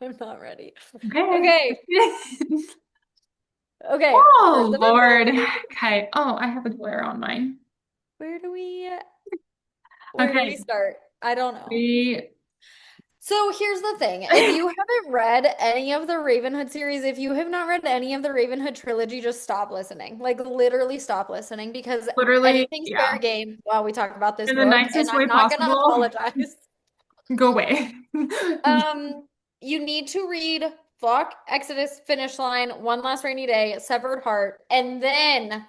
I'm not ready. Okay. Okay. Okay. For Oh, the Lord. memory, Okay. Oh, I have a glare on mine. where do we where do we Okay. start? I don't know. We So here's the thing. If you haven't read any of the Ravenhood series, if you have not read any of the Ravenhood trilogy, just stop listening. Like literally stop listening because literally, anything's fair yeah, game while we talk about this in the book, and nicest I'm way not gonna possible, apologize. go away. You need to read Flock, Exodus, Finish Line, One Last Rainy Day, Severed Heart, and then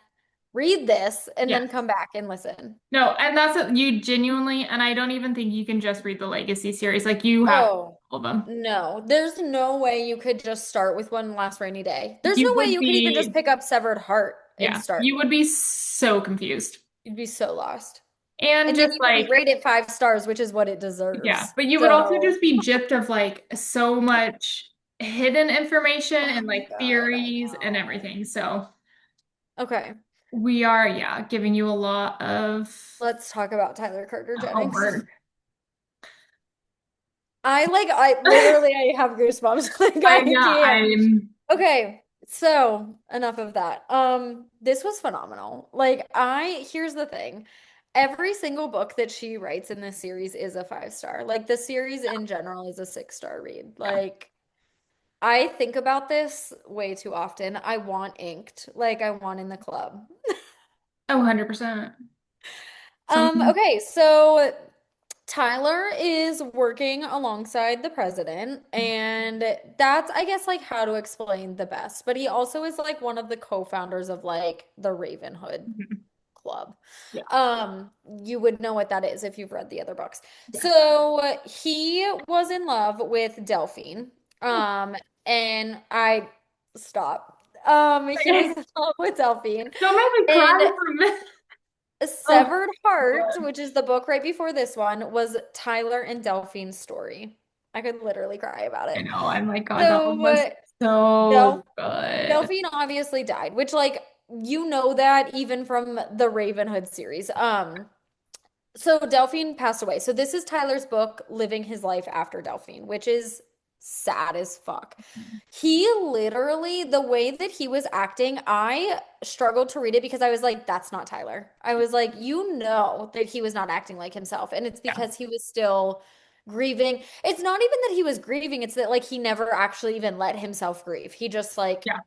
read this and Yeah. then come back and listen. No, and that's you genuinely, and I don't even think you can just read the Legacy series. Like you have Oh, all of them. no. There's no way you could just start with One Last Rainy Day. There's You no way would you could even just be, pick up Severed Heart and yeah, start. you would be so confused. You'd be so lost. And And then just you wouldn't like, rate it 5 stars, which is what it yeah, deserves. but you would also So, just be gypped of like so much hidden information oh and my like God, I theories and know. everything. So Okay, we are, yeah, giving you a lot of let's talk about Tyler Carter Jennings. homework. I literally I have goosebumps. Like I, I yeah, can't. I'm, Okay, so enough of that. This was phenomenal. Here's the thing. Every single book that she writes in this series is a 5 star. Like the series in general is a 6 star read. yeah, Like I think about this way too often. I want inked, like I want in the club. oh, 100%. Some, Okay, so Tyler is working alongside the president, and that's, I guess, like how to explain the best. But he also is like one of the co-founders of like the Ravenhood Club. yeah, You would know what that is if you've read the other books. yeah. So he was in love with Delphine. Um, and I stop. He was in love with Delphine. Don't make me And cry for a minute. Oh, Severed Heart, God. which is the book right before this one, was Tyler and Delphine's story. I could literally cry about I it. know. I'm like, God, that one So, was Del so good. Delphine obviously died, which like you know that even from the Ravenhood series. So Delphine passed away. So this is Tyler's book, Living His Life After Delphine, which is sad as fuck. He literally, the way that he was acting, I struggled to read it because I was like, that's not Tyler. I was like, you know that he was not acting like himself. And it's Yeah, because he was still grieving. It's not even that he was grieving, it's that like he never actually even let himself grieve. He just like yeah,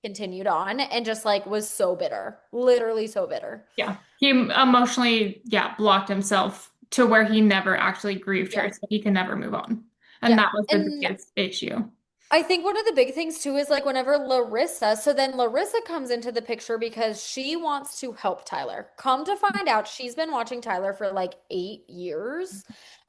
continued on and just like was so bitter, literally so bitter. yeah. He emotionally, yeah, blocked himself to where he never actually grieved her, Yeah. so he can never move on. And Yeah. that was the And biggest issue. I think one of the big things too is like whenever Larissa, so then Larissa comes into the picture because she wants to help Tyler. Come to find out, she's been watching Tyler for like 8 years.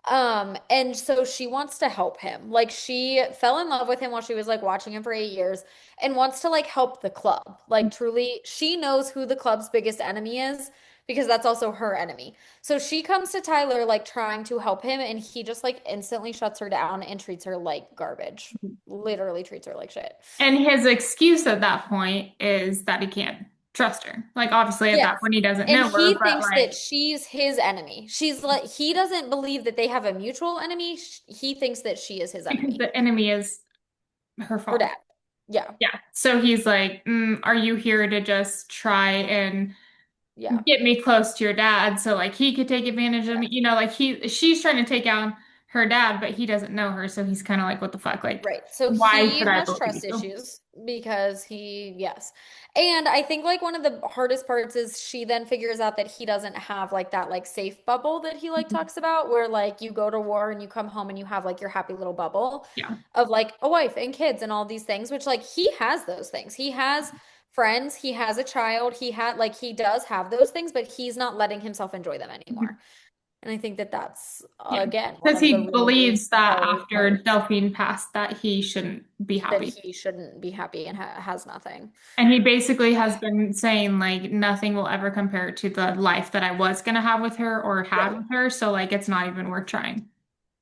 And so she wants to help him. Like she fell in love with him while she was like watching him for 8 years and wants to like help the club. Like truly, she knows who the club's biggest enemy is because that's also her enemy. So she comes to Tyler like trying to help him, and he just like instantly shuts her down and treats her like garbage. Literally treats her like shit. And his excuse at that point is that he can't trust her. Like, obviously, at that Yes. point, he doesn't And know her, he but thinks that like, she's his enemy. She's like, he doesn't believe that they have a mutual enemy. He thinks that she is his because enemy. the enemy is her Her father. dad. Yeah. Yeah. So he's like, are you here to just try and Yeah. get me close to your dad so like he could take advantage of me? Yes. Like she's trying to take out her dad, but he doesn't know her, so he's kind of like, what the fuck? Like, Right. So why he should I has believe trust you? issues because yes. And I think like one of the hardest parts is she then figures out that he doesn't have like that like safe bubble that he like talks about where like you go to war and you come home and you have like your happy little bubble Yeah. of like a wife and kids and all these things, which like he has those things. He has friends, he has a child, he does have those things, but he's not letting himself enjoy them anymore. And I think that that's Yeah. again one Because of the he really believes that hard after parts Delphine passed that he shouldn't be that happy. he shouldn't be happy and has nothing. And he basically has been saying like nothing will ever compare to the life that I was gonna have with her or had Right, with her. So like it's not even worth trying.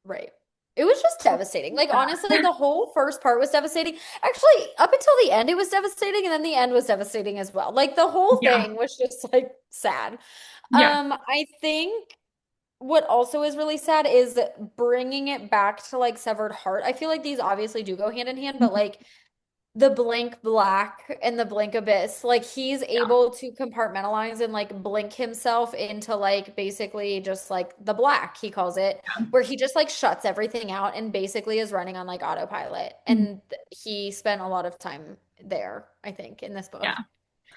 right. It was just devastating. Like honestly, Yeah. the whole first part was devastating. Actually, up until the end, it was devastating, and then the end was devastating as well. Like the whole Yeah. thing was just like sad. Yeah. I think what also is really sad is bringing it back to like severed heart. I feel like these obviously do go hand in hand, but like the blank black and the blank abyss, like he's Yeah. able to compartmentalize and like blink himself into like basically just like the black, he calls it, where he just like shuts everything out and basically is running on like autopilot. Mhm. And he spent a lot of time there, I think, in this Yeah. book.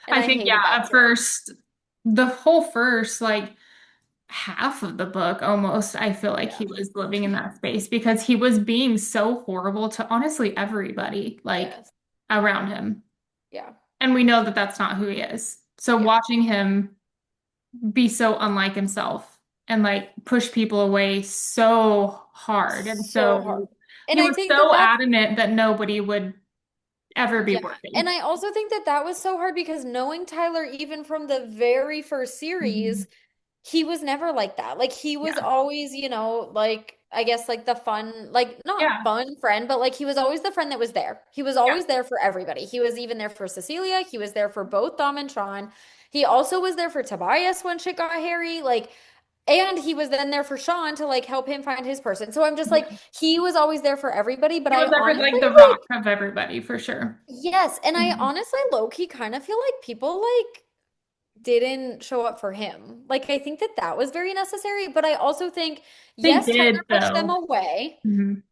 And I I think, yeah, hated that at too. first, the whole first, like, half of the book almost, I feel like he Yeah. was living in that space because he was being so horrible to honestly everybody, like, Yes. around him. Yeah. And we know that that's not who he is. So Yeah. watching him be so unlike himself and like push people away so hard. And So hard. so And he I was think that so that's, adamant that nobody would ever be yeah. And worthy. I also think that that was so hard because knowing Tyler, even from the very first Mhm. series, he was never like that. Like he was Yeah. always, like I guess like the fun, like not Yeah. fun friend, but like he was always the friend that was there. He was Yeah. always there for everybody. He was even there for Cecilia. He was there for both Dom and Sean. He also was there for Tobias when shit got hairy. Like, and he was then there for Sean to like help him find his person. So I'm just like, Yeah. he was always there for everybody. But He I was ever honestly like the rock like, of everybody for sure. yes. And I Mhm. honestly low key kind of feel like people like didn't show up for him. Like, I think that that was very necessary, but I also think, They yes, Tyler did pushed them though. away. Mhm.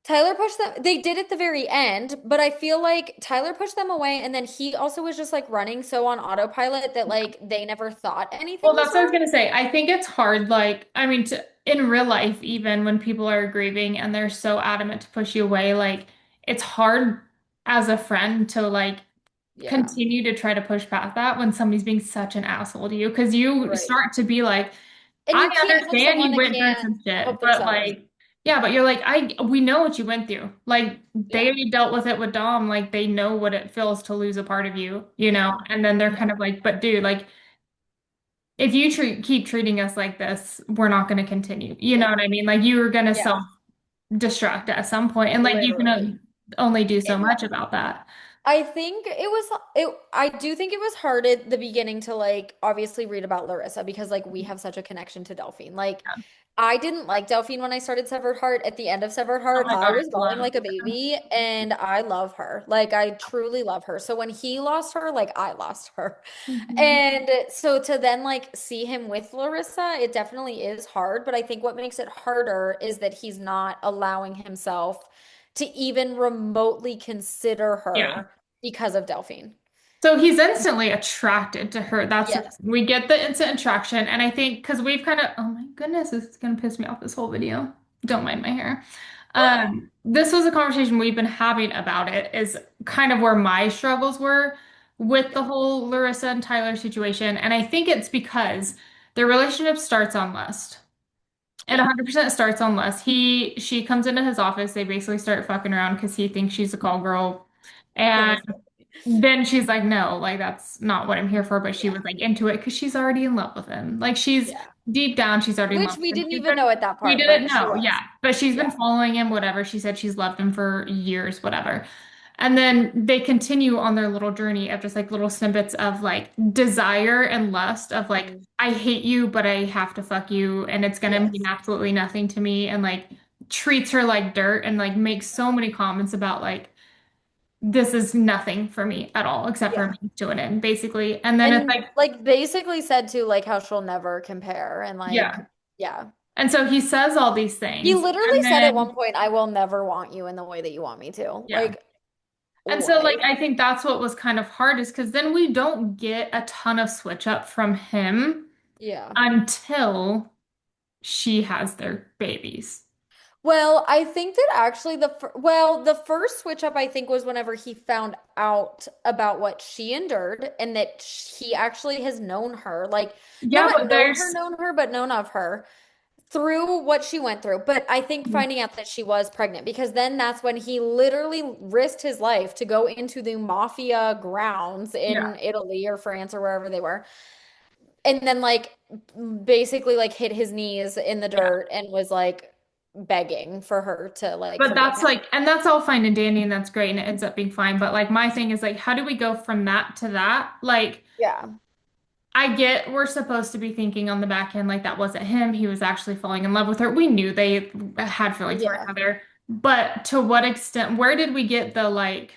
Tyler pushed them, they did at the very end, but I feel like Tyler pushed them away, and then he also was just like running so on autopilot that like they never thought anything Well, was that's what I was wrong. gonna say. I think it's hard, like, I mean, in real life, even when people are grieving and they're so adamant to push you away, like, it's hard as a friend to like Yeah, continue to try to push past that when somebody's being such an asshole to you because you right. start to be like, And I you can't help understand someone you that went through can't some shit, help but themselves. like, yeah, but you're like, we know what you went through. Like, Yeah, they dealt with it with Dom, like, they know what it feels to lose a part of you, yeah, And then they're kind yeah, of like, but dude, like, if you keep treating us like this, we're not going to continue. You know what yeah, I mean? Like, you're going to yeah, self-destruct at some point, and like, you can literally. only do so And much about that. I think I do think it was hard at the beginning to like obviously read about Larissa because like we have such a connection to Delphine. Like Yeah. I didn't like Delphine when I started Severed Heart. At the end of Severed Oh Heart, my I God, was I bawling love like a baby and I love her. Like I truly love her. So when he lost her, like I lost her. Mhm. And so to then like see him with Larissa, it definitely is hard, but I think what makes it harder is that he's not allowing himself to even remotely consider Yeah. her because of Delphine. So he's instantly attracted to her. That's the Yes. thing. We get the instant attraction. And I think because we've kind of, oh my goodness, this is going to piss me off this whole video. Don't mind my hair. This was a conversation we've been having about it, is kind of where my struggles were with the Yeah. whole Larissa and Tyler situation. And I think it's because their relationship starts on lust. It Yeah. 100% starts on lust. She comes into his office. They basically start fucking around because he thinks she's a call girl. And Honestly. then she's like, no, like that's not what I'm here for. But she Yeah. was like into it because she's already in love with him. Like she's Yeah. deep down, she's already in Which love we with him. didn't even know at that We part, didn't but she know, yeah. was. But she's been Yeah. following him, whatever. She said she's loved him for years, whatever. And then they continue on their little journey of just like little snippets of like desire and lust of like, Mhm. I hate you, but I have to fuck you, and it's gonna mean Yes. absolutely nothing to me, and like treats her like dirt and like makes so many comments about like this is nothing for me at all, except for Yeah. me doing it, basically. And then it's And like, like basically said to like how she'll never compare and yeah. like yeah. And so he says all these He things. literally And said at then, one point, I will never want you in the way that you want me to. yeah. Like, And so, like, what? I think that's what was kind of hard is because then we don't get a ton of switch up from him Yeah. until she has their babies. Well, I think that actually the first switch up I think was whenever he found out about what she endured and that he actually has known her, like Yeah, not but there's, known her, but known of her through what she went through. But I think finding out that she was pregnant because then that's when he literally risked his life to go into the mafia grounds yeah, in Italy or France or wherever they were. And then like basically like hit his knees in the yeah. dirt and was like begging for her to like But forgive that's him. like, and that's all fine and dandy, and that's great, and it ends up being fine. But like, my thing is like, how do we go from that to that? Like, Yeah. I get we're supposed to be thinking on the back end like that wasn't him. He was actually falling in love with her. We knew they had feelings for each Yeah. other, but to what extent? Where did we get the like?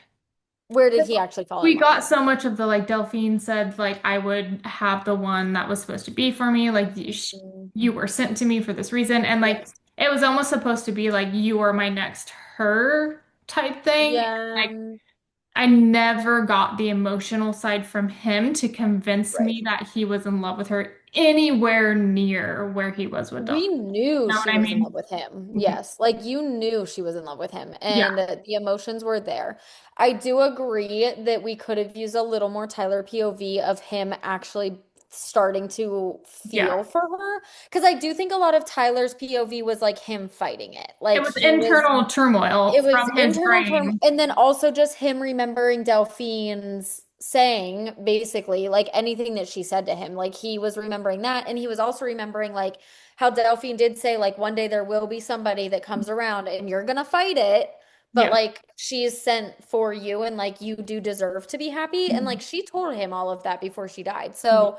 Where did he actually fall in We love? got so much of the like Delphine said like I would have the one that was supposed to be for me. Like Mhm. you were sent to me for this reason, and like Yes. it was almost supposed to be like you are my next her type thing. Yeah. Like I never got the emotional side from him to convince Right. me that he was in love with her anywhere near where he was with We Delphine. knew You know what she I was in love mean? with him. Mhm. Yes. Like you knew she was in love with him Yeah, and the emotions were there. I do agree that we could have used a little more Tyler POV of him actually starting to yeah. feel for her. Because I do think a lot of Tyler's POV was like him fighting it. It Like was he was internal turmoil it was from his internal term, brain. and then also just him remembering Delphine's saying, basically, like anything that she said to him. Like he was remembering that, and he was also remembering like how Delphine did say, like, one day there will be somebody that comes around and you're gonna fight it, but Yeah. like she's sent for you and like you do deserve to be happy. And like Mhm. she told him all of that before she died. Yeah. So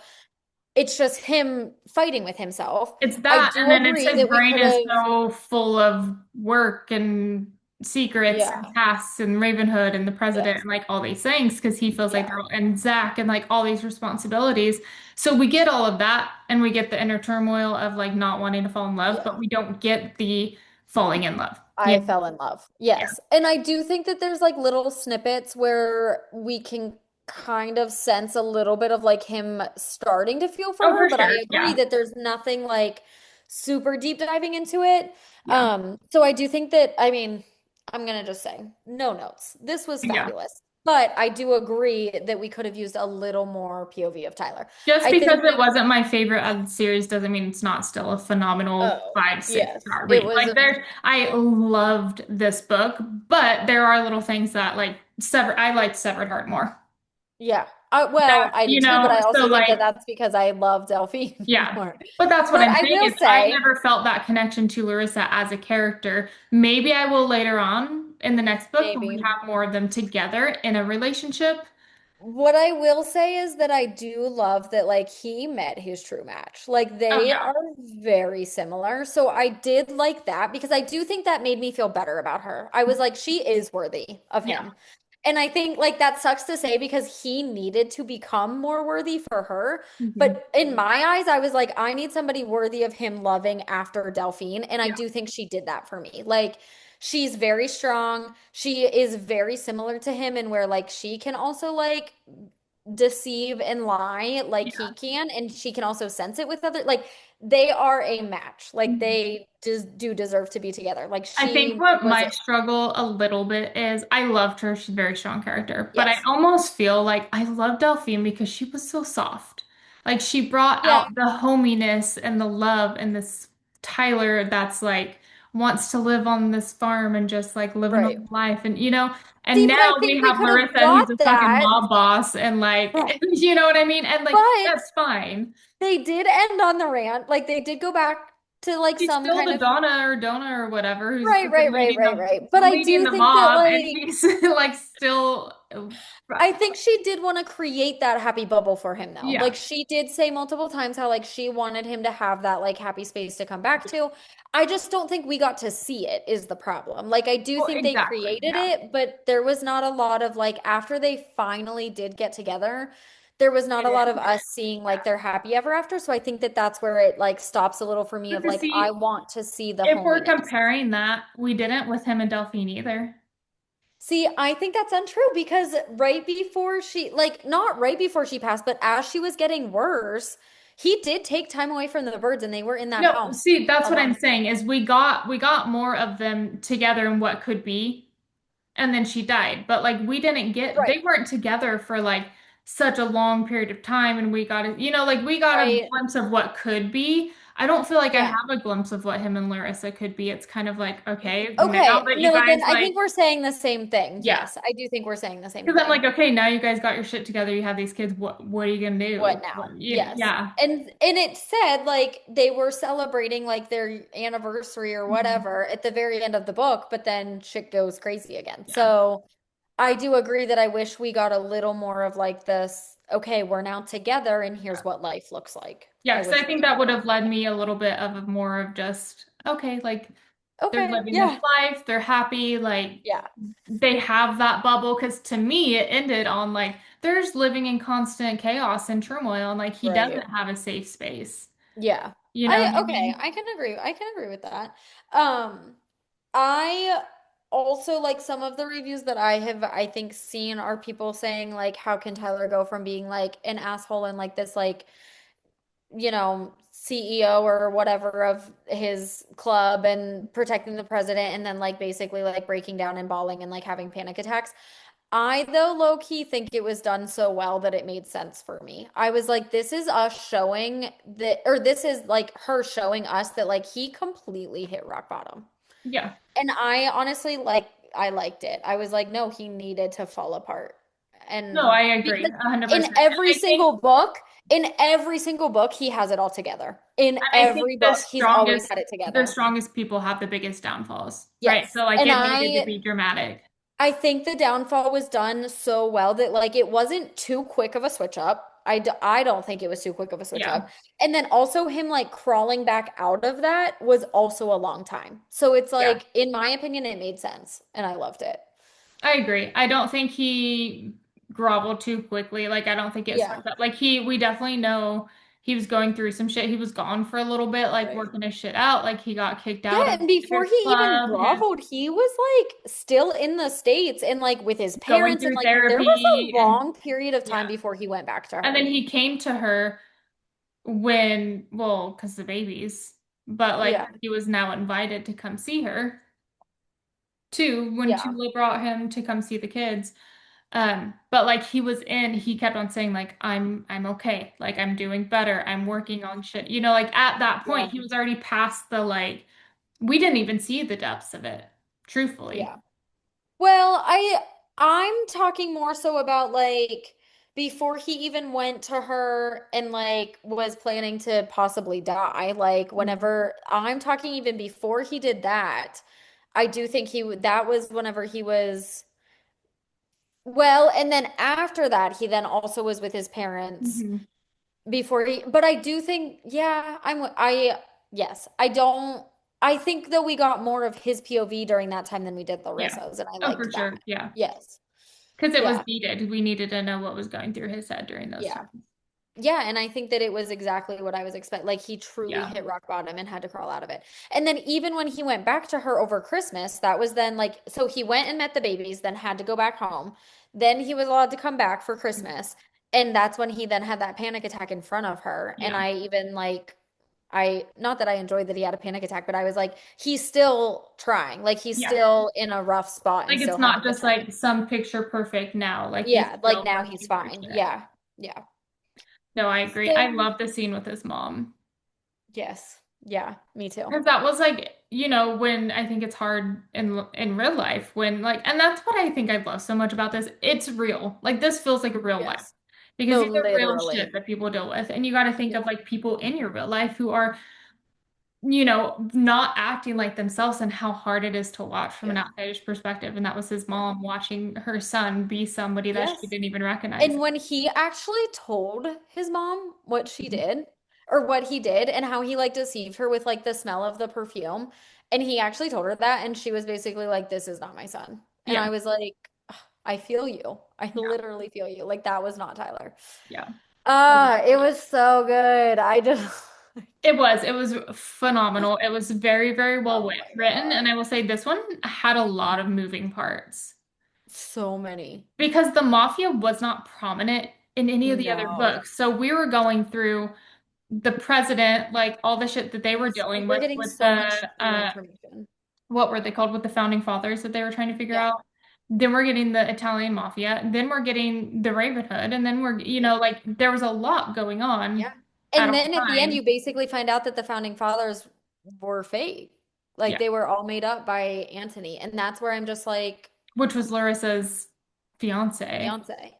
it's just him fighting with himself. It's I that, and do then it's agree his that we brain could is have, so full of work and secrets and yeah, tasks and Ravenhood and the president yes, and like all these things because he feels like yeah, they're and Zach and like all these responsibilities. So we get all of that and we get the inner turmoil of like not wanting to fall in love, but yeah. we don't get the falling in love. Yeah. I fell in love. Yeah. Yes. And I do think that there's like little snippets where we can kind of sense a little bit of like him starting to feel for Oh, her, for but I sure. agree Yeah. that there's nothing like super deep diving into it. Yeah. So I do think that, I mean, I'm gonna just say no notes. This was Yeah. fabulous. But I do agree that we could have used a little more POV of Tyler. Just I because think it we, wasn't my favorite of the series doesn't mean it's not still a phenomenal oh, five, six yes, star it read. was Like a, there, I loved this book, but there are little things that like I liked Severed Heart more. yeah. Well, That, I do too, but I so also think that like, that's because I love Delphine yeah. more. But that's what But I'm I saying will is I say, never felt that connection to Larissa as a character. Maybe I will later on in the next book when we maybe. have more of them together in a relationship. What I will say is that I do love that like he met his true match. Like Oh they yeah. are very similar. So I did like that because I do think that made me feel better about her. I was like, she is worthy of Yeah. him. And I think like that sucks to say because he needed to become more worthy for her. Mhm. But in my eyes, I was like, I need somebody worthy of him loving after Delphine. And I Yeah. do think she did that for me. Like she's very strong. She is very similar to him in where like she can also like deceive and lie like he Yeah. can, and she can also sense it with other like they are a match. Like Mhm. they just do deserve to be together. Like I think she what was might struggle a little bit is I loved her. She's a very strong character, but I yes. almost feel like I love Delphine because she was so soft. Like she brought Yeah, out the hominess and the love and this Tyler that's like wants to live on this farm and just like live a right. normal life. And and See, but I now we think we have could have Larissa who's got a fucking that. mob boss and like, Right. you know what I mean? And like, But that's fine. they did end on the rant. Like they did go back to like She's some still kind the of Donna or whatever who's right, right, right, right, right. But I leading do the think that mob, and like he's like still, I think she did want to create that happy bubble for him though. yeah, Like she did say multiple times how like she wanted him to have that like happy space to come back to. I just don't think we got to see it is the problem. Like I do well, think they exactly, created yeah, it, but there was not a lot of like after they finally did get together, there was not it a lot of is. us seeing Yeah. like their happy ever after. So I think that that's where it like stops a little for me But of to like I see want to see the if we're hominess. comparing that, we didn't with him and Delphine either. See, I think that's untrue because right before she, like, not right before she passed, but as she was getting worse, he did take time away from the birds and they were in that No, house see, that's a what I'm long time. saying is we got more of them together in what could be, and then she died. But like we didn't get Right. they weren't together for like such a long period of time and we got like we got a Right. glimpse of what could be. I don't feel like I Yeah. have a glimpse of what him and Larissa could be. It's kind of like, okay, now Okay. that you No, guys then I like think we're saying the same thing. yeah. Yes, I do think we're saying the same Because I'm like, thing. okay, now you guys got your shit together, you have these kids, what are you gonna What do? now? Yes. Yeah. And it said like they were celebrating like their anniversary or Mhm. whatever at the very end of the book, but then shit goes crazy again. Yeah. So I do agree that I wish we got a little more of like this, okay, we're now together and here's what life looks like. Yeah, I because I wish we think got that would more have of led that. me a little bit of a more of just, okay, like they're Okay, living this yeah. life, they're happy, like Yeah, they have that bubble. Because to me, it ended on like there's living in constant chaos and turmoil, and like he right. doesn't have a safe space. Yeah. You know what I Okay, mean? I can agree. I can agree with that. Um, I also like some of the reviews that I have, I think, seen are people saying like, how can Tyler go from being like an asshole and like this like, CEO or whatever of his club and protecting the president and then like basically like breaking down and bawling and like having panic attacks. I, though, low key think it was done so well that it made sense for me. I was like, this is us showing that, or this is like her showing us that like he completely hit rock bottom. Yeah. And I honestly like, I liked it. I was like, no, he needed to fall apart. No, And I agree, because 100%. in every single book, he has it all together. In And I think every book, he's always had it the together. strongest people have the biggest downfalls, right? Yes. So like And it needed to be dramatic. I think the downfall was done so well that like it wasn't too quick of a switch up. I don't think it was too quick of a switch Yeah, up. And then also him like crawling back out of that was also a long time. So it's yeah. like, in my opinion, it made sense and I loved it. I agree. I don't think he groveled too quickly. Like I don't think it Yeah. swept up. Like we definitely know he was going through some shit. He was gone for a little bit, like Right. working his shit out. Like he got kicked out Yeah, of and before his he even club, his groveled, he was like still in the States and like with his going parents and through like there was therapy a and long period of time yeah. before he went back to And then her. he came to her when, well, because the babies, but like Yeah. he was now invited to come see her too when Yeah. Tula brought him to come see the kids. But like he kept on saying like I'm okay, like I'm doing better, I'm working on shit. Like at that point Yeah. he was already past the like we didn't even see the depths of it, truthfully. Yeah. Well, I'm talking more so about like before he even went to her and like was planning to possibly die. Like Mhm. whenever I'm talking even before he did that, I do think that was whenever he was well, and then after that he then also was with his parents Mhm. before he but I do think yeah, I yes, I think though we got more of his POV during that time than we did Yeah. Larissa's and I Oh, for liked that. sure. Yeah. Yes. Because it was Yeah. needed. We needed to know what was going through his head during those Yeah. times. Yeah, and I think that it was exactly what I was expecting. Like he truly Yeah. hit rock bottom and had to crawl out of it. And then even when he went back to her over Christmas, that was then like so he went and met the babies, then had to go back home. Then he was allowed to come back for Christmas. And that's when he then had that panic attack in front of her. And Yeah. I even like I not that I enjoyed that he had a panic attack, but I was like, he's still trying. Like he's Yeah. still in a rough spot and Like it's still not having a just tough. like some picture perfect now. Like he's Yeah, like still now going he's through fine. shit. Yeah. Yeah. No, I agree. I So, love the scene with his mom. yes. Yeah, me too. Because that was like, when I think it's hard in real life when like, and that's what I think I love so much about this. It's real. Like this feels like a real life Yes. because No, these are real shit literally. that people deal with. And you got to think Yeah. of like people in your real life who are, not acting like themselves and how hard it is to watch from an Yeah. outsider's perspective. And that was his Yeah. mom watching her son be somebody that she Yes. didn't even recognize. And when he actually told his mom what she Mhm. did or what he did and how he like deceived her with like the smell of the perfume, and he actually told her that, and she was basically like, "This is not my son." And Yeah. I was like, "Ugh, I feel you. I Yeah. literally feel you. Like that was not Tyler." Yeah. It was so good. I just It was phenomenal. It was very, very well oh my written. And God. I will say this one had a lot of moving parts So many. because the mafia was not prominent in any of the other No. books. So we were going through the president, like all the shit that they were Yes. dealing Like we're with getting so the, much new information. what were they called with the founding fathers that they were trying to figure Yeah. out. Then we're getting the Italian mafia. Then we're getting the Ravenhood. And then we're, Yeah. like there was a lot going on Yeah. at And all then at the end, time. you basically find out that the founding fathers were fake. Like Yeah. they were all made up by Antony. And that's where I'm just like, Which was Larissa's fiance. fiance.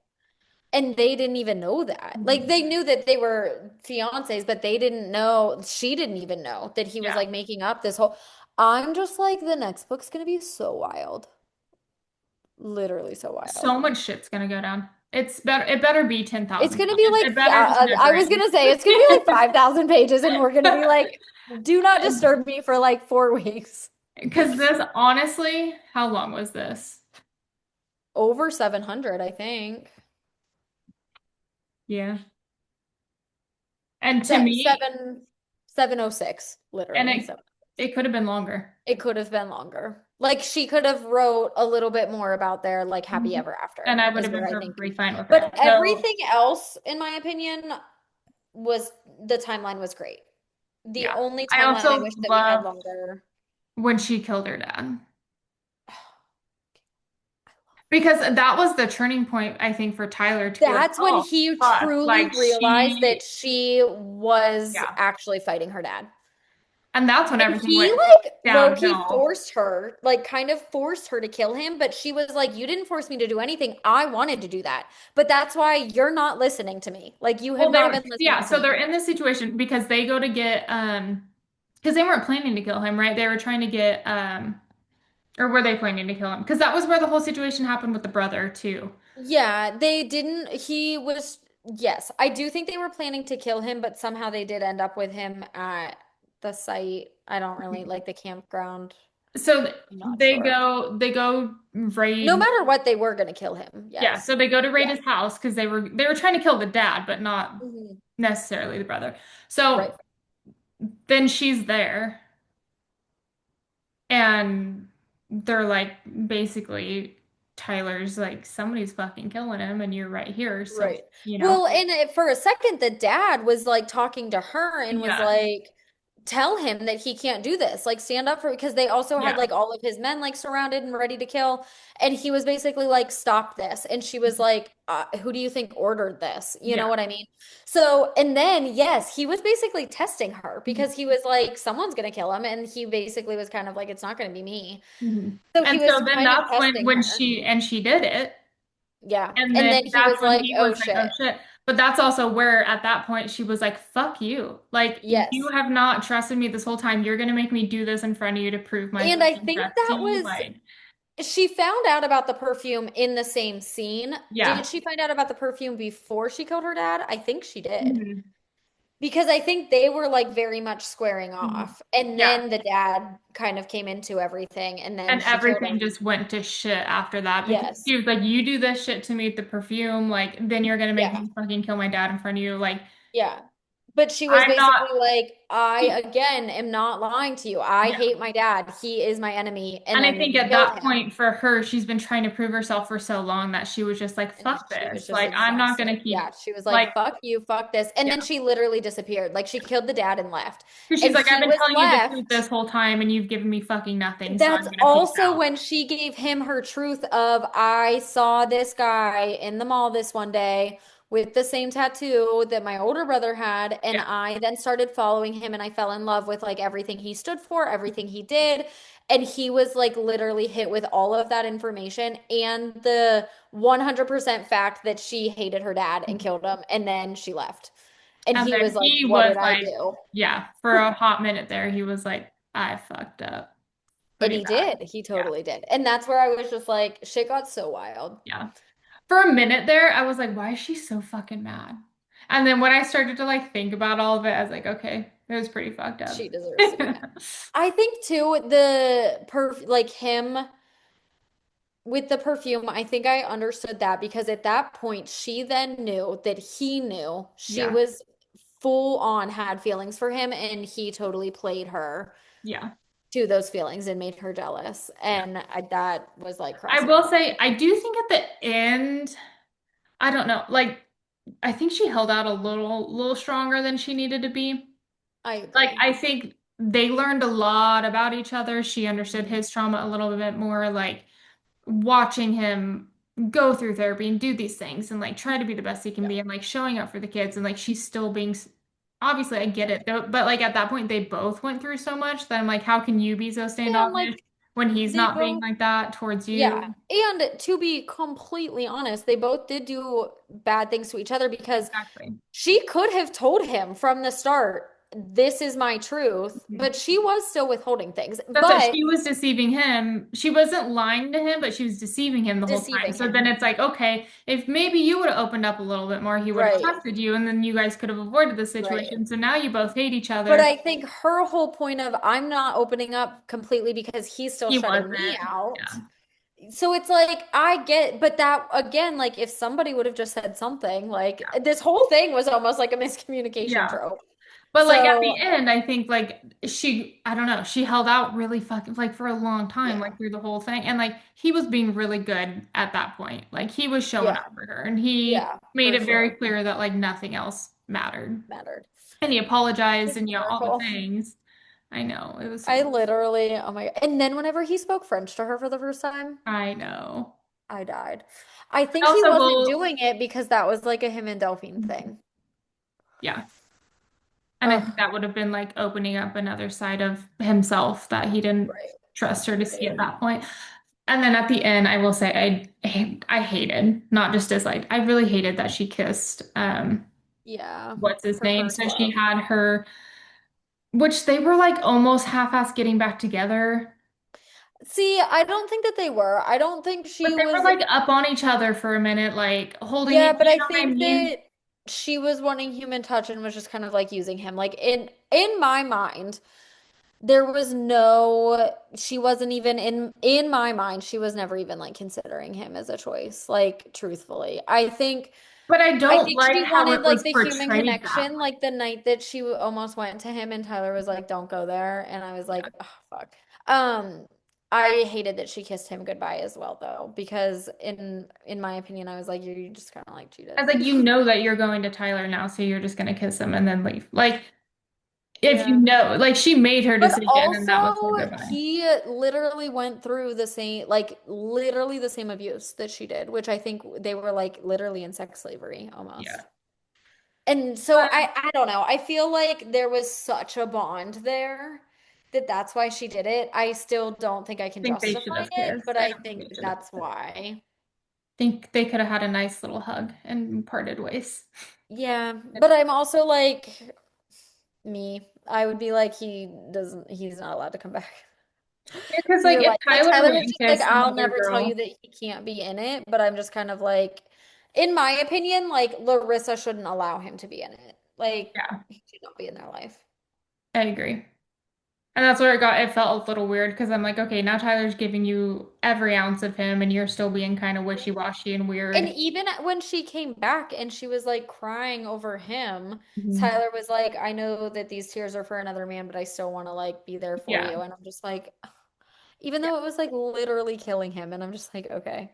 And they didn't even know that. Like Mhm. they knew that they were fiancés, but they didn't know, she didn't even know that he was Yeah. like making up this whole. I'm just like, the next book's gonna be so wild. Literally so So wild. much shit's gonna go down. It better be It's 10,000. gonna be like, It better just I never was end. gonna say it's gonna be like 5,000 pages, and we're gonna be like, do not disturb me for like 4 weeks. Because this, honestly, how long was this? Over 700, I think. Yeah. And to Se me, seven 706, and literally it seven. it could have been longer. It could have been longer. Like she could have wrote a little bit more about their like happy Mhm. ever And after I would is have been where I think. perfectly fine with it. But So, everything else, in my opinion, was the timeline was great. The yeah. only I timeline I also wish that we had love longer. when she killed her dad. Because that was the turning point, I think, for Tyler to be like, That's when oh, he fuck. truly Like realized that she, she was yeah. actually fighting her dad. And that's when And everything he went like low-key downhill. forced her, like kind of forced her to kill him, but she was like, "You didn't force me to do anything. I wanted to do that." But that's why you're not listening to me. Like you have Well, they not were, been yeah, listening to so they're me. in this situation because they go to get, because they weren't planning to kill him, right? They were trying to get, or were they planning to kill him? Because that was where the whole situation happened with the brother, too. Yeah, they didn't. He was, yes, I do think they were planning to kill him, but somehow they did end up with him at the site. I don't really like the campground. So I'm not they sure. go No raid. matter what, they were going to kill him. Yeah, Yes. so they go to raid Yeah. his house because they were trying to kill the dad, but not Mhm. necessarily the brother. Right. So then she's there, and they're like, basically, Tyler's like, somebody's fucking killing him, and you're right here. So, Right. you know, Well, and for a second, the dad was like talking to her and was yeah, like, tell him that he can't do this. Like, stand up for because they also had yeah. like all of his men like surrounded and ready to kill. And he was basically like, stop this. And she was like, who do you think ordered this? You know Yeah. what I mean? So, and then, yes, he was basically testing her Mhm. because he was like, someone's going to kill him. And he basically was kind of like, it's not going to be me. Mhm. So he And was so then kind of that's testing when her. she did it. Yeah. And And then then he that's was when like, he oh was like, oh shit. shit. But that's also where at that point she was like, fuck you. Like, you Yes. have not trusted me this whole time. You're gonna make me do this in front of you to prove my And I fucking think trust to that you. was, Like, she found out about the perfume in the same scene. Did yeah. she find out about the perfume before she killed her dad? I think she did. Mhm. Because I think they were like very much squaring Mhm. off. And Yeah. then the dad kind of came into everything and then And she killed everything him. just went to shit after that because Yes. she was like, you do this shit to me with the perfume, like, then you're gonna make Yeah. me fucking kill my dad in front of you. Like, Yeah. But she was I'm not. basically like, I again am not lying to you. I Yeah. hate my dad. He is my enemy. And And I then think at killed that him. point for her, she's been trying to prove herself for so long that she was just like, And fuck she was this. just Like, I'm not exhausted. gonna Yeah, keep, she was like, like, fuck you, fuck this. And then yeah. she literally disappeared. Like she killed the dad and left. Because she's And like, I've he been was telling you the truth left. this whole time and you've given me fucking nothing, so I'm That's gonna peace also out. when she gave him her truth of, I saw this guy in the mall this one day with the same tattoo that my older brother had. And Yeah. I then started following him and I fell in love with like everything he stood for, everything he did. And he was like literally hit with all of that information and the 100% fact that she hated her dad and killed him. And then she left. And And he then was like, he what was did I like, do? yeah, for a hot minute there, he was like, I fucked up And pretty he bad. did. He Yeah. totally did. And that's where I was just like, shit got so wild. Yeah. For a minute there, I was like, why is she so fucking mad? And then when I started to like think about all of it, I was like, okay, it was pretty fucked up. She deserves to be mad. I think too, the like him with the perfume, I think I understood that because at that point she then knew that he knew she Yeah. was full on had feelings for him and he totally played her Yeah. to those feelings and made her jealous. Yeah. And that was like I crossing a will line. say, I do think at the end, I don't know, like I think she held out a little stronger than she needed to be. I Like agree. I think they learned a lot about each other. She understood Mhm. his trauma a little bit more, like watching him go through therapy and do these things and like try to be the best he can Yeah. be and like showing up for the kids and like she's still being obviously I get it though, but like at that point they both went through so much that I'm like, how can you be so And standoffish like when he's they not being both like that towards Yeah. you? And to be completely honest, they both did do bad things to each other because Exactly. she could have told him from the start, this is my truth, but she was still withholding things, That's it. but She was deceiving him. She wasn't lying to him, but she was deceiving him the whole time. deceiving So then him. it's like, okay, if maybe you would have opened up a little bit more, he would have Right, trusted you, and then you guys could have avoided the right. situation. So now you both hate each But other. I think her whole point of I'm not opening up completely because he's still He shutting me wasn't. out. Yeah. So it's like I get, but that again, like if somebody would have just said something, like this whole thing was almost like a miscommunication Yeah. trope. But like at the So end, I think like I don't know, she held out really fucking like for a long time, yeah, like through the whole thing. And like he was being really good at that point. Like he was showing yeah, up for her and he yeah, made for it very sure clear that like nothing else mattered. mattered. And he apologized and all the Hysterical. things. I know, it was I so literally, oh my God. And then whenever he spoke French to her for the first time, I know. I died. I I think he also wasn't will doing it because that was like a him and Delphine thing. yeah. And I think Ugh, that would have been like opening up another side of himself that he didn't right, trust her to see right. at that point. And then at the end, I will say I hated, not just as like I really hated that she kissed Yeah, what's his her name. first So she love. had her, which they were like almost half-ass getting back together. See, I don't think that they were. I don't think But she they were was. like up on each other for a minute, like holding Yeah, it. but You I know what I think mean? that she was wanting human touch and was just kind of like using him. Like in my mind, there was no she wasn't even in my mind, she was never even like considering him as a choice. Like truthfully. But I I don't think like she how wanted it like was the human portrayed that connection, way. like the night that she almost went to him and Tyler was like, "Don't go there," and I was Yeah. like, "Oh, fuck." Um, I hated that she kissed him goodbye as well, though, because in my opinion, I was like, "You just kind of like I cheated." was like, you know that you're going to Tyler now, so you're just gonna kiss him and then leave. Like, if you Yeah. know, like she made her But decision and also, that was her goodbye. he literally went through the same, like literally the same abuse that she did, which I think they were like literally in sex slavery Yeah. almost. And so But I don't know. I feel like there was such a bond there that that's why she did it. I still don't think I can I think they should justify have it, kissed. but I I don't think think they that should have that's kissed. why. Think they could have had a nice little hug and parted ways. Yeah, but I'm also like me. I would be like he's not allowed to come back. Yeah, because To like your if life. Like Tyler Tyler went was and just like, kissed some I'll other never tell you girl, that he can't be in it, but I'm just kind of like, in my opinion, like Larissa shouldn't allow him to be in it. Like yeah, he should not be in their life. I agree. And that's where it felt a little weird because I'm like, okay, now Tyler's giving you every ounce of him and you're still being kind of wishy-washy and And weird. even when she came back and she was like crying over him, Mhm. Tyler was like, I know that these tears are for another man, but I still want to like be there for Yeah. you. And I'm just like, even Yeah. though it was like literally killing him, and I'm just like, okay.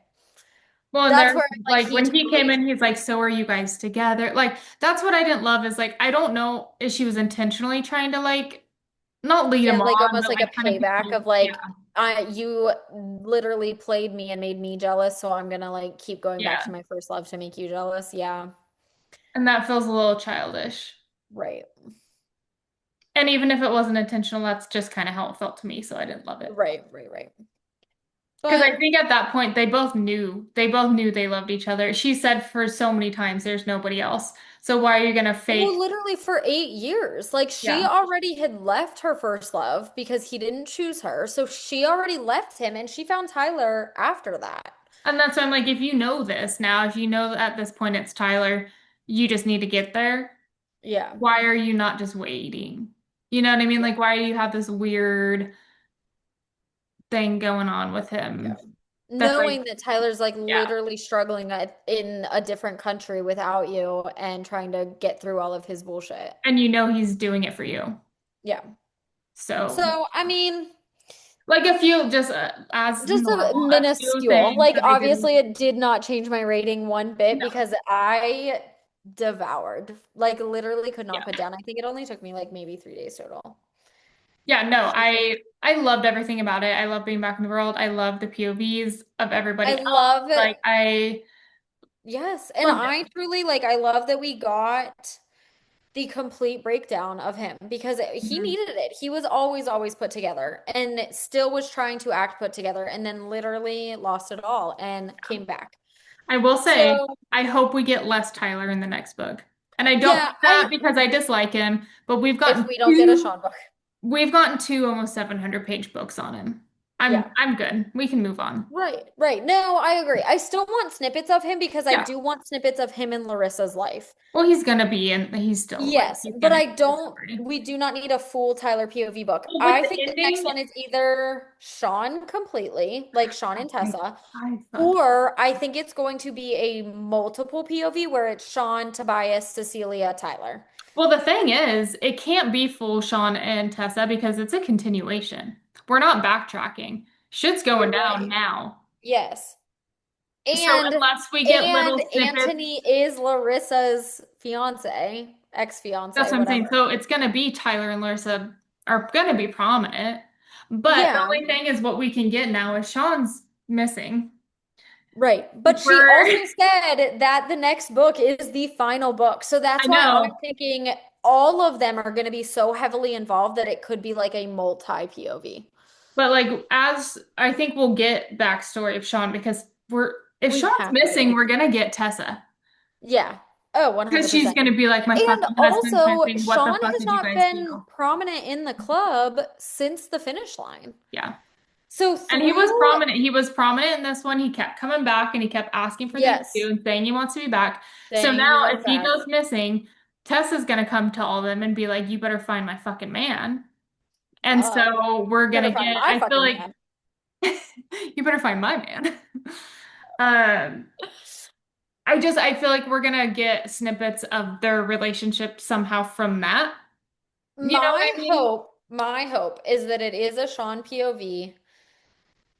Well, and That's there's where I'm like, like he when he came totally, in, he's like, so are you guys together? Like, that's what I didn't love is like, I don't know if she was intentionally trying to like not lead him yeah, like on, almost but like a like kind of payback people, of yeah, like, you literally played me and made me jealous, so I'm gonna like keep going back yeah. to my first love to make you jealous. Yeah, And that feels a little childish. right, And even if it wasn't intentional, that's just kind of how it felt to me, so I didn't love it. right. Because I But think at that point they both knew they loved each other. She said for so many times, there's nobody else. So why are you gonna well, fake? literally for 8 years, like she Yeah. already had left her first love because he didn't choose her, so she already left him, and she found Tyler after that. And that's why I'm like, if you know this now, if you know at this point it's Tyler, you just need to get there. Yeah, Why are you not just waiting? You know what I mean? yeah, Like, why do you have this weird thing going on with yeah. him? That's like, Knowing that Tyler's like yeah. literally struggling in a different country without you and trying to get through all of his bullshit. And you know he's doing it for you. Yeah. So, So, I mean, like a few, just as just a normal, a few minuscule. things Like, that they didn't. obviously, it did not change my rating one bit No. because I devoured, like, literally could not Yeah. put down. I think it only took me like maybe 3 days total. Yeah, no, So, I loved everything about it. I love being back in the world. I love the POVs of I everybody else. love it. Like I Yes. And loved it. I truly, like, I love that we got the complete breakdown of him because he Mhm. needed it. He was always put together and still was trying to act put together and then literally lost it all and came back. I will say, So I hope we get less Tyler in the next book. And I don't Yeah, think that because I dislike him, but if we don't get a Sean book. we've gotten two almost 700-page books on him. Yeah. I'm good. We can move on. Right, right. No, I agree. I still want snippets of him because I Yeah. do want snippets of him and Larissa's life. Well, he's gonna be in, he's still like, Yes, he's but gonna I be in the don't, story. we do not need a full Tyler POV book. Well, with I the think the next ending, one is either Sean completely, like Sean and I, Tessa, I fucking, or I think it's going to be a multiple POV where it's Sean, Tobias, Cecilia, Tyler. well, the thing is, it can't be full Sean and Tessa because it's a continuation. We're not backtracking. Shit's going You're down right. now. Yes. So And unless we get and little snippets, Anthony is Larissa's fiance, that's ex-fiance, what I'm saying. whatever. So it's gonna be Tyler and Larissa are gonna be prominent. But the Yeah. only thing is what we can get now is Sean's missing. Right. Which But she we're, also said that the next book is the final book. So I that's why I'm know, thinking all of them are going to be so heavily involved that it could be like a multi POV. but like as I think we'll get backstory of Sean because we're if We Sean's have missing, to. we're gonna get Tessa. Yeah. Oh, Because she's 100%. gonna be like, my And fucking husband's also, missing. What the Sean fuck has did you not guys been do? prominent in the club since the finish line. Yeah. So And he was through, prominent. He was prominent in this one. He kept coming back and he kept asking for the yes, interview and saying he wants to be back. So saying he now wants if he back. goes missing, Tessa's gonna come to all of them and be like, you better find my fucking man. And Duh. so we're Better gonna find get, my I feel fucking like man. you better find my man. Um, I feel like we're gonna get snippets of their relationship somehow from that. You know what I mean? My hope is that it is a Sean POV.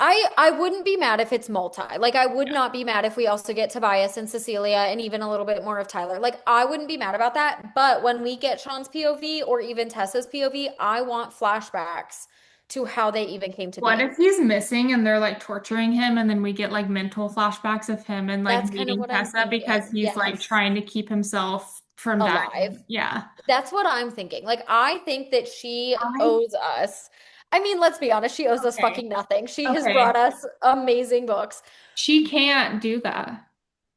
I wouldn't be mad if it's multi. Like I would Yeah. not be mad if we also get Tobias and Cecilia and even a little bit more of Tyler. Like I wouldn't be mad about that. But when we get Sean's POV or even Tessa's POV, I want flashbacks to how they even came to What be. if he's missing and they're like torturing him and then we get like mental flashbacks of him and like That's kind of meeting what I'm Tessa because thinking. he's like Yes. trying to keep himself from Alive. dying. Yeah. That's what I'm thinking. Like I think that she I owes us. I mean, let's be honest, she owes us okay. fucking nothing. She has brought Okay. us amazing books. She can't do that.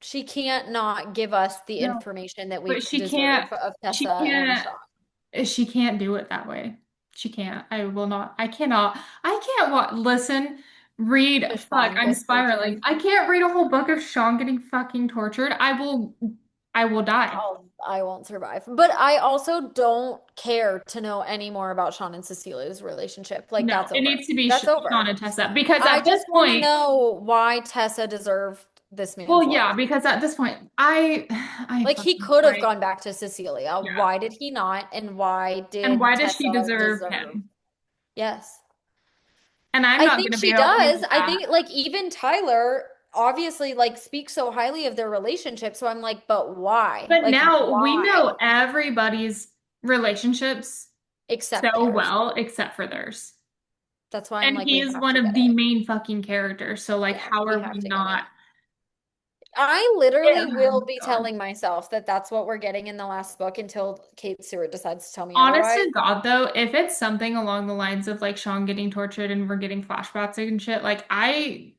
She can't not give us the No. information that we But deserve of Tessa and Sean. she can't do it that way. She can't. I will not. I can't listen, read. To Fuck, Sean I'm get spiraling. tortured. I can't read a whole book of Sean getting fucking tortured. I will die. I won't survive. But I also don't care to know any more about Sean and Cecilia's relationship. Like No, that's it over. needs to be That's Sean over. and Tessa because I at this just want to point, know why Tessa deserved this well, man's yeah, life. because at this point, I Like he fucking could have I gone back to Cecilia. yeah. Why did he not? And why And did why does she Tessa deserve deserve? him? Yes. And I'm I not think gonna be she okay does. with I that. think like even Tyler obviously like speaks so highly of their relationship. So I'm like, but why? But Like now we know why? everybody's relationships Except so theirs. well except for theirs. That's why I'm And like, he we is have one to of get the it. main fucking characters. So like Yeah, how we are we have to get it. not I literally oh will be God. telling myself that that's what we're getting in the last book until Kate Stewart decides to tell me Honest otherwise. to God though, if it's something along the lines of like Sean getting tortured and we're getting flashbacks and shit, like I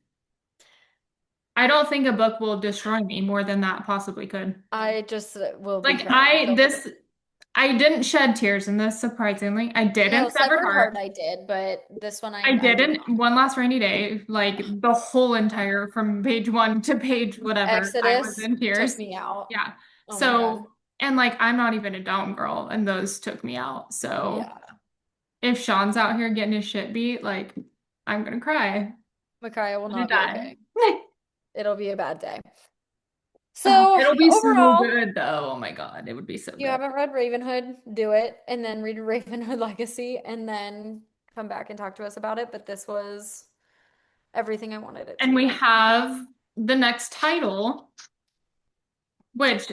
don't think a book will destroy me more than that possibly could. I just will be Like crying so hard. I didn't shed tears in this, surprisingly. I No, didn't Severed Severed Heart. Heart I did, but this one I I did didn't not. One Last Rainy Day, like the whole entire from page one to page whatever, I was Exodus in took tears. me out. Yeah. Oh my God. So, and like I'm not even a down girl, and those took me out. So Yeah. if Sean's out here getting his shit beat, like I'm gonna cry. I'm Micaiah will gonna not be die. okay. It'll be a bad day. So It'll be so overall, good though. Oh my God, it would be so if you good. haven't read Ravenhood, do it and then read Ravenhood Legacy and then come back and talk to us about it. But this was everything I wanted it to And we be. have the next title, which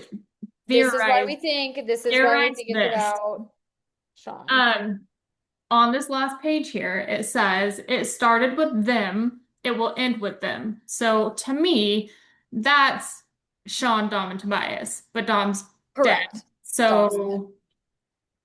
theorize This is why we theorize think it's this. about Sean. Um, on this last page here, it says it started with them, it will end with them. So to me, that's Sean, Dom, and Tobias, but Dom's dead. Correct. Dom's dead. So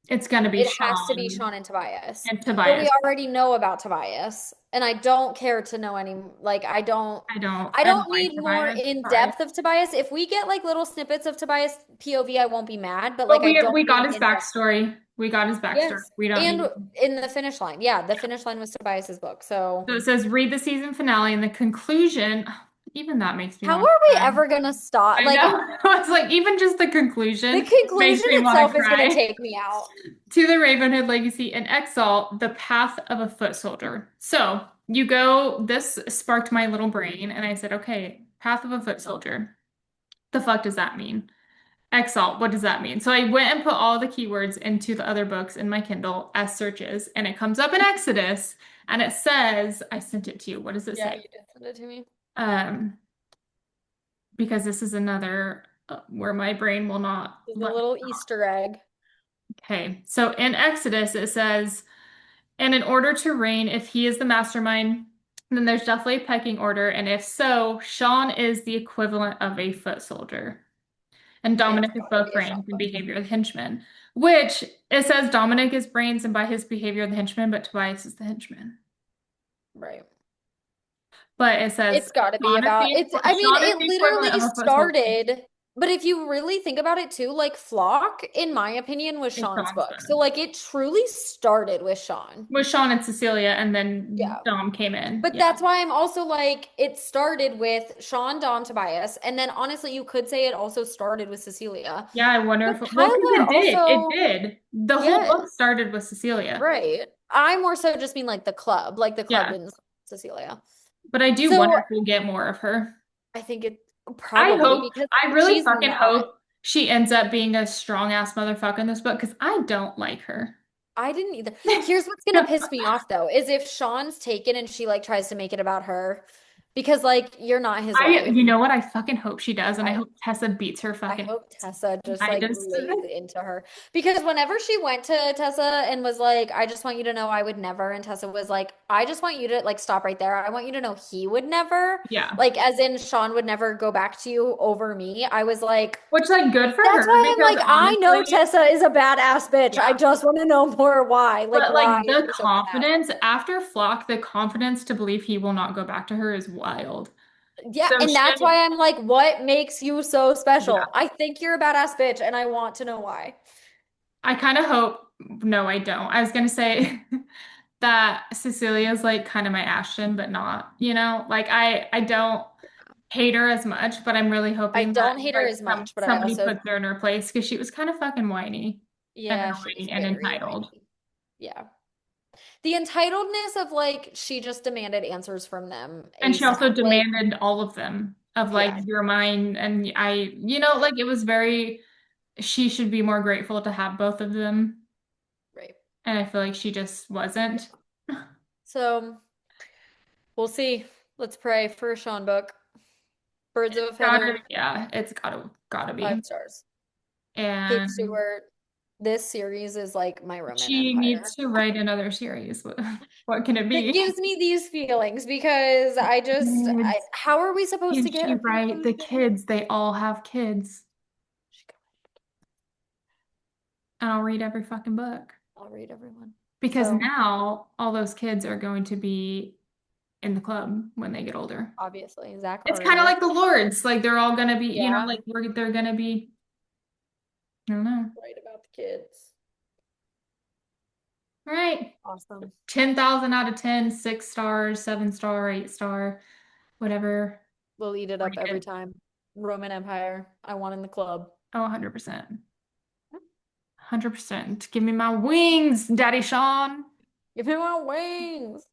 It's gonna be It has to be Sean Sean and Tobias. and But we Tobias. already know about Tobias, and I don't care to know any like I I don't don't like need more Tobias. in Sorry. depth of Tobias. If we get like little snippets of Tobias POV, I won't be mad, but But like I don't we need got his in depth. backstory. We got his backstory. Yes. We don't And need. in the finish line. Yeah, the finish line was Tobias's book. So So it says read the season finale and the conclusion. Even that makes me how want are to we cry. ever gonna stop? I know. Like I was like, even just the the conclusion makes conclusion me want to itself is gonna cry. take me out. To the Ravenhood Legacy in Exalt, the path of a foot soldier. So you go, this sparked my little brain, and I said, okay, path of a foot soldier. The fuck does that mean? Exalt, what does that mean? So I went and put all the keywords into the other books in my Kindle as searches, and it comes up in Exodus, and it says, I sent it to you. What does it Yeah, say? you did send it to me. Um, because this is another where my brain will not There's a let me. little Easter egg. Okay, so in Exodus, it says, and in order to reign, if he is the mastermind, then there's definitely a pecking order. And if so, Sean is the equivalent of a foot soldier. And It's Dominic is gotta both be a brains shot and book. behavior of the henchman. Which it says Dominic is brains and by his behavior the henchman, but Tobias is the henchman. Right. But it says It's got to be about it's I mean Sean is it the equivalent literally of a foot soldier. started, but if you really think about it too, like Flock in my opinion was It's Sean's Sean's book. So book. like it truly started with Sean. With Sean and Cecilia, and then Yeah. Dom came in. But Yeah. that's why I'm also like it started with Sean, Dom, Tobias, and then honestly you could say it also started with Cecilia. Yeah, I wonder But if, well, because Tyler it did. It also, did. The whole book yes, started with Cecilia. right. I more so just mean like the club Yeah. didn't start with Cecilia. But I do So wonder if we'll get more of her. I think it I probably hope, because I really she's fucking not. hope she ends up being a strong ass motherfucker in this book because I don't like her. I didn't either. Here's what's gonna piss me off though, is if Sean's taken and she like tries to make it about her because like you're not his wife. You know what? I fucking hope she does, and I I hope Tessa beats her I fucking. hope Tessa just I like just, lays into her because whenever she went to Tessa and was like, I just want you to know I would never, and Tessa was like, I just want you to like stop right there. I want you to know he would never, yeah. like, as in Sean would never go back to you over me. I was like, Which, like, good for that's her why I'm because like, I know honestly, Tessa is a badass bitch. I yeah. just want to know more why. Like, But, why like, is the she so badass? confidence after Flock, the confidence to believe he will not go back to her is wild. Yeah, So, and that's why I'm like, what makes you so yeah. special? I think you're a badass bitch, and I want to know why. I kind of hope, no, I don't. I was gonna say that Cecilia's like kind of my Ashton, but not, like I don't hate her as much, but I'm really I hoping that don't hate her as much, but I somebody also, puts her in her place because she was kind of fucking whiny and yeah, she was annoying and very entitled. whiny. Yeah. The entitledness of like, she just demanded answers from them And she also ASAP. Like, demanded all of them of like yeah, you're mine and like it was very she should be more grateful to have both of them. right. And I feel like she just Yeah. wasn't. So we'll see. Let's pray for a Sean book. Birds of a Gotta, feather, yeah, it's gotta be. 5 stars. Kate And Stewart, this series is like my Roman she needs Empire. to write another series. What can it That be? gives me these feelings because Kids. how are we supposed to Can get she a write the conclusion? kids? They all have kids. And I'll read every fucking book. I'll read everyone. Because So now all those kids are going to be in the club when they get older. obviously, Zach It's kind of Arter. like the Lords. Like they're all gonna be, Yeah, like they're gonna be, I don't know. right about the kids. All right. Awesome. 10,000 out of 10, 6 stars, 7 star, 8 star, whatever. We'll eat it up Rate every it. time. Roman Empire. I want in the club. Oh, 100%. 100%. Give me my wings, Daddy Sean. Give me my wings.